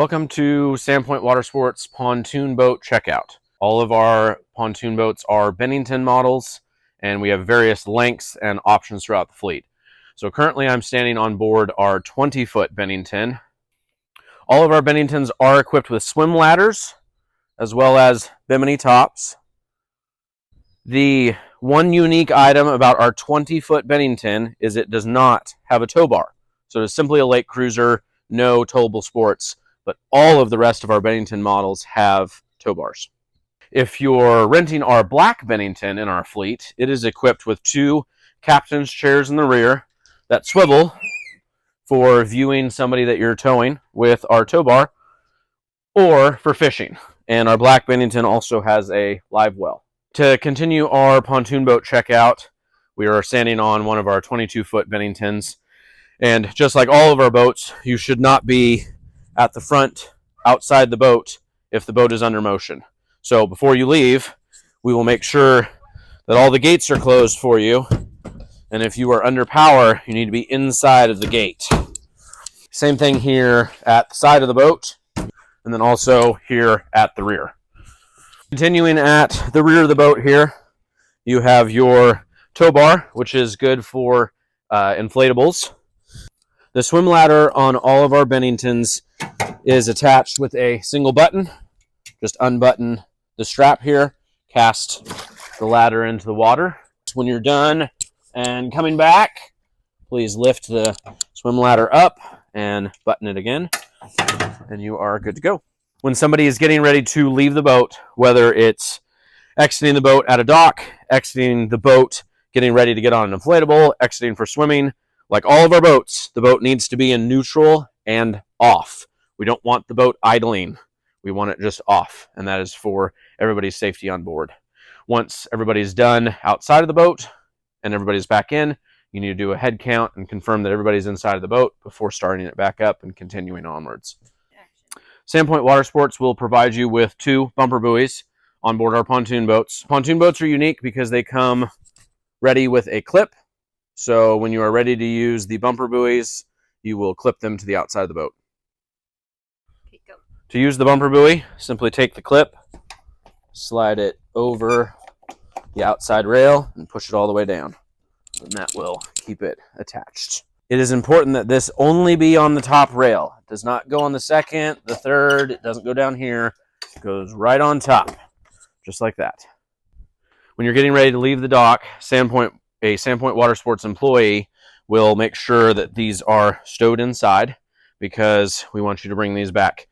Welcome to Sandpoint Watersports pontoon boat checkout. All of our pontoon boats are Bennington models, and we have various lengths and options throughout the fleet. So currently I'm standing on board our 20-foot Bennington. All of our Benningtons are equipped with swim ladders, as well as bimini tops. The one unique item about our 20-foot Bennington is it does not have a tow bar. So it's simply a lake cruiser, no towable sports, but all of the rest of our Bennington models have tow bars. If you're renting our black Bennington in our fleet, it is equipped with two captain's chairs in the rear that swivel for viewing somebody that you're towing with our tow bar, or for fishing. And our black Bennington also has a live well. To continue our pontoon boat checkout, we are standing on one of our 22-foot Benningtons. And just like all of our boats, you should not be at the front outside the boat if the boat is under motion. So before you leave, we will make sure that all the gates are closed for you. And if you are under power, you need to be inside of the gate. Same thing here at the side of the boat, and then also here at the rear. Continuing at the rear of the boat here, you have your tow bar, which is good for inflatables. The swim ladder on all of our Benningtons is attached with a single button. Just unbutton the strap here, cast the ladder into the water. When you're done and coming back, please lift the swim ladder up and button it again, and you are good to go. When somebody is getting ready to leave the boat, whether it's exiting the boat at a dock, exiting the boat, getting ready to get on an inflatable, exiting for swimming, like all of our boats, the boat needs to be in neutral and off. We don't want the boat idling. We want it just off, and that is for everybody's safety on board. Once everybody's done outside of the boat and everybody's back in, you need to do a head count and confirm that everybody's inside of the boat before starting it back up and continuing onwards. Sandpoint Watersports will provide you with two bumper buoys on board our pontoon boats. Pontoon boats are unique because they come ready with a clip. So when you are ready to use the bumper buoys, you will clip them to the outside of the boat. Okay, go. To use the bumper buoy, simply take the clip, slide it over the outside rail, and push it all the way down. And that will keep it attached. It is important that this only be on the top rail. It does not go on the second, the third. It doesn't go down here. It goes right on top, just like that. When you're getting ready to leave the dock, a Sandpoint Watersports employee will make sure that these are stowed inside, because we want you to bring these back.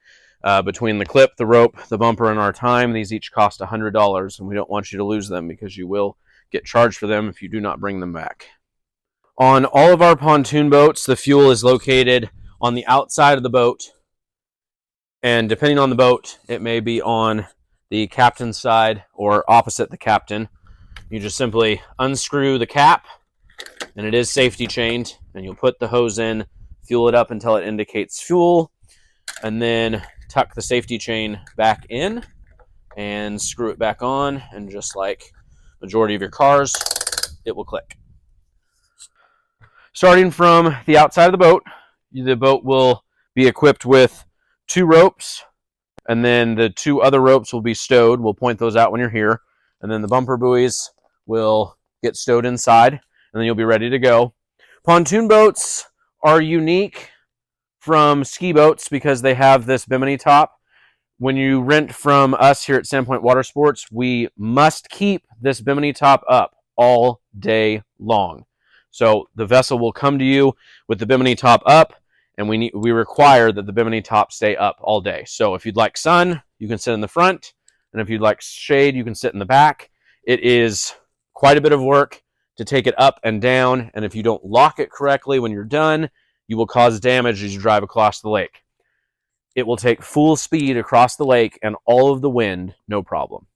Between the clip, the rope, the bumper, and our time, these each cost $100, and we don't want you to lose them because you will get charged for them if you do not bring them back. On all of our pontoon boats, the fuel is located on the outside of the boat, and depending on the boat, it may be on the captain's side or opposite the captain. You just simply unscrew the cap, and it is safety chained, and you'll put the hose in, fuel it up until it indicates fuel, and then tuck the safety chain back in and screw it back on, and just like majority of your cars, it will click. Starting from the outside of the boat will be equipped with two ropes, and then the two other ropes will be stowed. We'll point those out when you're here, and then the bumper buoys will get stowed inside, and then you'll be ready to go. Pontoon boats are unique from ski boats because they have this bimini top. When you rent from us here at Sandpoint Watersports, we must keep this bimini top up all day long. So the vessel will come to you with the bimini top up, and we require that the bimini top stay up all day. So if you'd like sun, you can sit in the front, and if you'd like shade, you can sit in the back. It is quite a bit of work to take it up and down, and if you don't lock it correctly when you're done, you will cause damage as you drive across the lake. It will take full speed across the lake and all of the wind, no problem.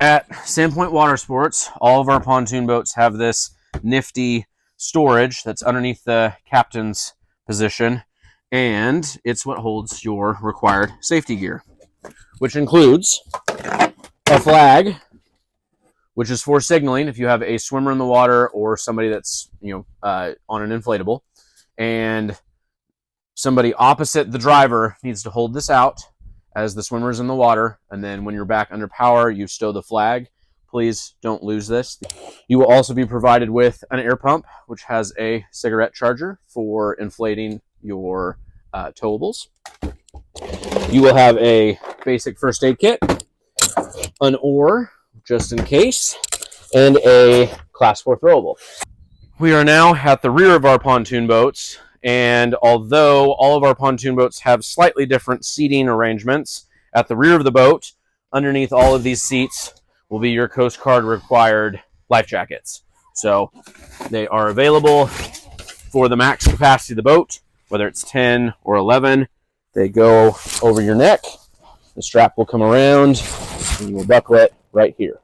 At Sandpoint Watersports, all of our pontoon boats have this nifty storage that's underneath the captain's position, and it's what holds your required safety gear, which includes a flag, which is for signaling if you have a swimmer in the water or somebody that's on an inflatable, and Somebody opposite the driver needs to hold this out as the swimmer is in the water, and then when you're back under power, you stow the flag. Please don't lose this. You will also be provided with an air pump, which has a cigarette charger for inflating your towables. You will have a basic first aid kit, an oar, just in case, and a Class 4 throwable. We are now at the rear of our pontoon boats, and although all of our pontoon boats have slightly different seating arrangements, at the rear of the boat, underneath all of these seats, will be your Coast Guard required life jackets. So they are available for the max capacity of the boat, whether it's 10 or 11. They go over your neck. The strap will come around, and you will buckle it right here.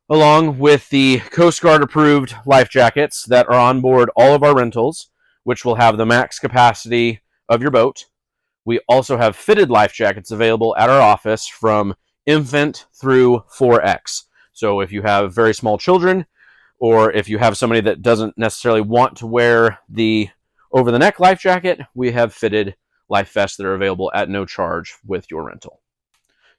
Along with the Coast Guard approved life jackets that are on board all of our rentals, which will have the max capacity of your boat. We also have fitted life jackets available at our office from infant through 4X. So if you have very small children, or if you have somebody that doesn't necessarily want to wear the over-the-neck life jacket, we have fitted life vests that are available at no charge with your rental.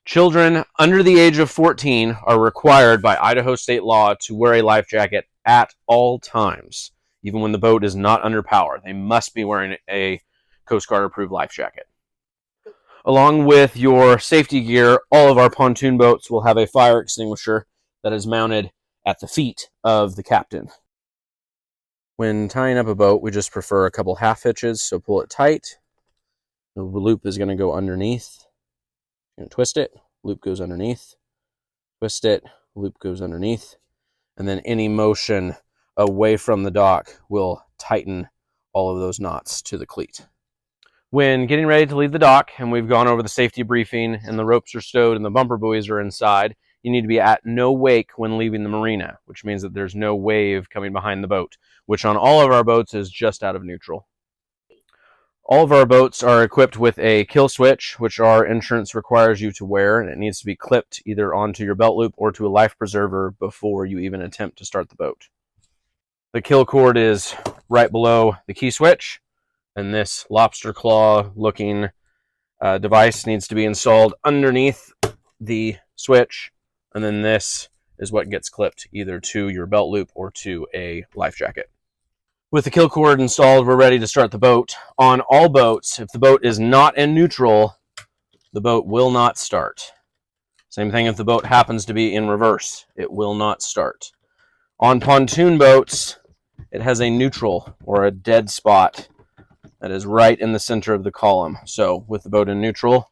Children under the age of 14 are required by Idaho state law to wear a life jacket at all times. Even when the boat is not under power, they must be wearing a Coast Guard approved life jacket. Along with your safety gear, all of our pontoon boats will have a fire extinguisher that is mounted at the feet of the captain. When tying up a boat, we just prefer a couple half hitches, so pull it tight. The loop is going to go underneath. You're going to twist it, loop goes underneath. Twist it, loop goes underneath. And then any motion away from the dock will tighten all of those knots to the cleat. When getting ready to leave the dock, and we've gone over the safety briefing, and the ropes are stowed and the bumper buoys are inside, you need to be at no wake when leaving the marina, which means that there's no wave coming behind the boat, which on all of our boats is just out of neutral. All of our boats are equipped with a kill switch, which our insurance requires you to wear, and it needs to be clipped either onto your belt loop or to a life preserver before you even attempt to start the boat. The kill cord is right below the key switch, and this lobster claw looking device needs to be installed underneath the switch, and then this is what gets clipped either to your belt loop or to a life jacket. With the kill cord installed, we're ready to start the boat. On all boats, if the boat is not in neutral, the boat will not start. Same thing if the boat happens to be in reverse, it will not start. On pontoon boats, it has a neutral or a dead spot that is right in the center of the column. So with the boat in neutral,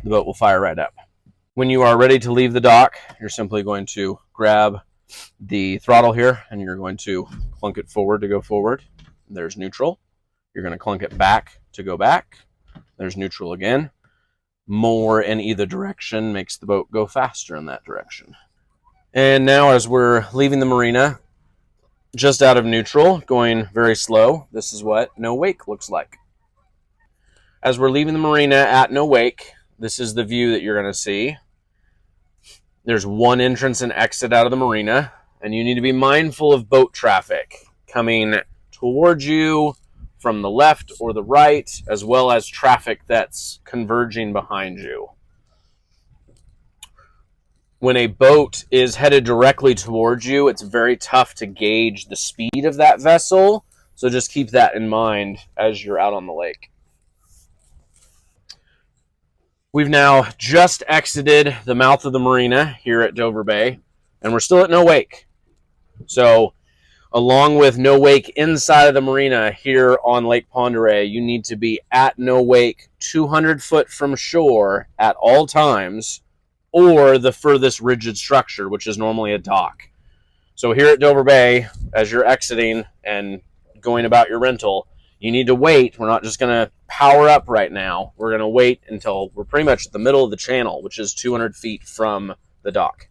the boat will fire right up. When you are ready to leave the dock, you're simply going to grab the throttle here and you're going to clunk it forward to go forward. There's neutral. You're going to clunk it back to go back. There's neutral again. More in either direction makes the boat go faster in that direction. And now as we're leaving the marina, just out of neutral, going very slow, this is what no wake looks like. As we're leaving the marina at no wake, this is the view that you're going to see. There's one entrance and exit out of the marina, and you need to be mindful of boat traffic coming towards you from the left or the right, as well as traffic that's converging behind you. When a boat is headed directly towards you, it's very tough to gauge the speed of that vessel, so just keep that in mind as you're out on the lake. We've now just exited the mouth of the marina here at Dover Bay, and we're still at no wake. So, along with no wake inside of the marina here on Lake Pend Oreille, you need to be at no wake 200 foot from shore at all times, or the furthest rigid structure, which is normally a dock. So here at Dover Bay, as you're exiting and going about your rental, you need to wait. We're not just going to power up right now. We're going to wait until we're pretty much at the middle of the channel, which is 200 feet from the dock.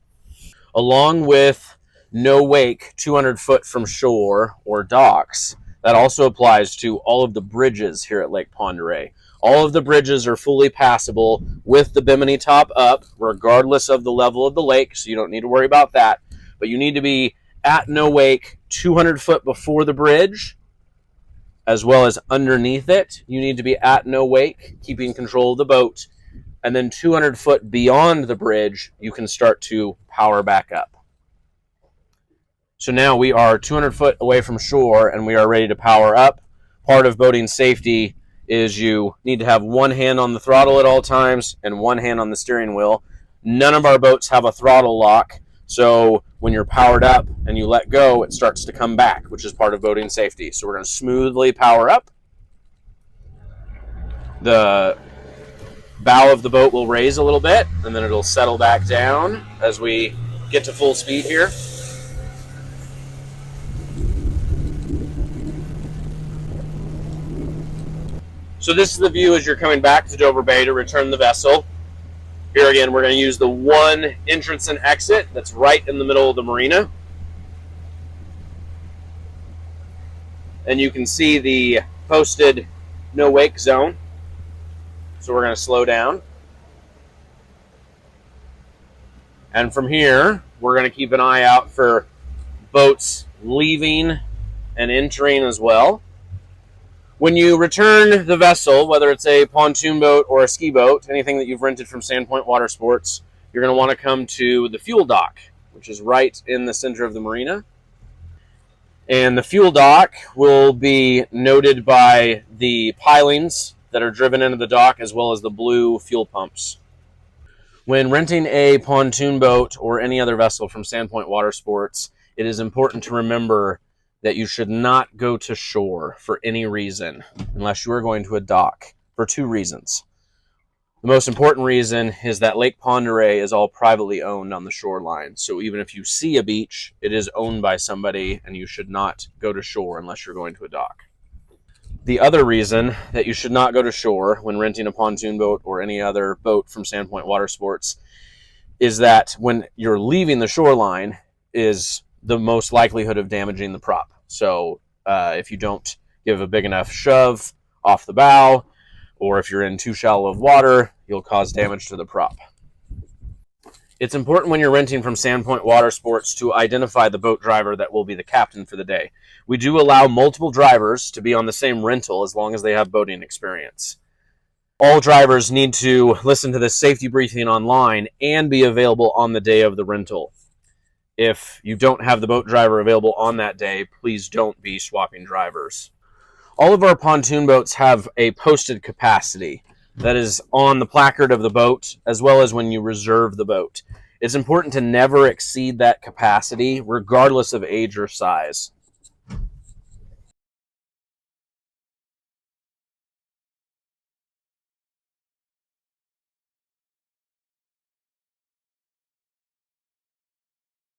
Along with no wake 200 foot from shore or docks, that also applies to all of the bridges here at Lake Pend Oreille. All of the bridges are fully passable with the bimini top up, regardless of the level of the lake, so you don't need to worry about that. But you need to be at no wake 200 foot before the bridge as well as underneath it, you need to be at no wake, keeping control of the boat. And then 200 foot beyond the bridge, you can start to power back up. So now we are 200 foot away from shore and we are ready to power up. Part of boating safety is you need to have one hand on the throttle at all times and one hand on the steering wheel. None of our boats have a throttle lock, so when you're powered up and you let go, it starts to come back, which is part of boating safety. So we're going to smoothly power up. The bow of the boat will raise a little bit, and then it'll settle back down as we get to full speed here. So this is the view as you're coming back to Dover Bay to return the vessel. Here again, we're going to use the one entrance and exit that's right in the middle of the marina. And you can see the posted no wake zone. So we're going to slow down. And from here, we're going to keep an eye out for boats leaving and entering as well. When you return the vessel, whether it's a pontoon boat or a ski boat, anything that you've rented from Sandpoint Watersports, you're going to want to come to the fuel dock, which is right in the center of the marina. And the fuel dock will be noted by the pilings that are driven into the dock, as well as the blue fuel pumps. When renting a pontoon boat or any other vessel from Sandpoint Watersports, it is important to remember that you should not go to shore for any reason unless you are going to a dock, for two reasons. The most important reason is that Lake Pend Oreille is all privately owned on the shoreline. So even if you see a beach, it is owned by somebody, and you should not go to shore unless you're going to a dock. The other reason that you should not go to shore when renting a pontoon boat or any other boat from Sandpoint Watersports is that when you're leaving the shoreline is the most likelihood of damaging the prop. So if you don't give a big enough shove off the bow, or if you're in too shallow of water, you'll cause damage to the prop. It's important when you're renting from Sandpoint Watersports to identify the boat driver that will be the captain for the day. We do allow multiple drivers to be on the same rental as long as they have boating experience. All drivers need to listen to this safety briefing online and be available on the day of the rental. If you don't have the boat driver available on that day, please don't be swapping drivers. All of our pontoon boats have a posted capacity that is on the placard of the boat, as well as when you reserve the boat. It's important to never exceed that capacity, regardless of age or size.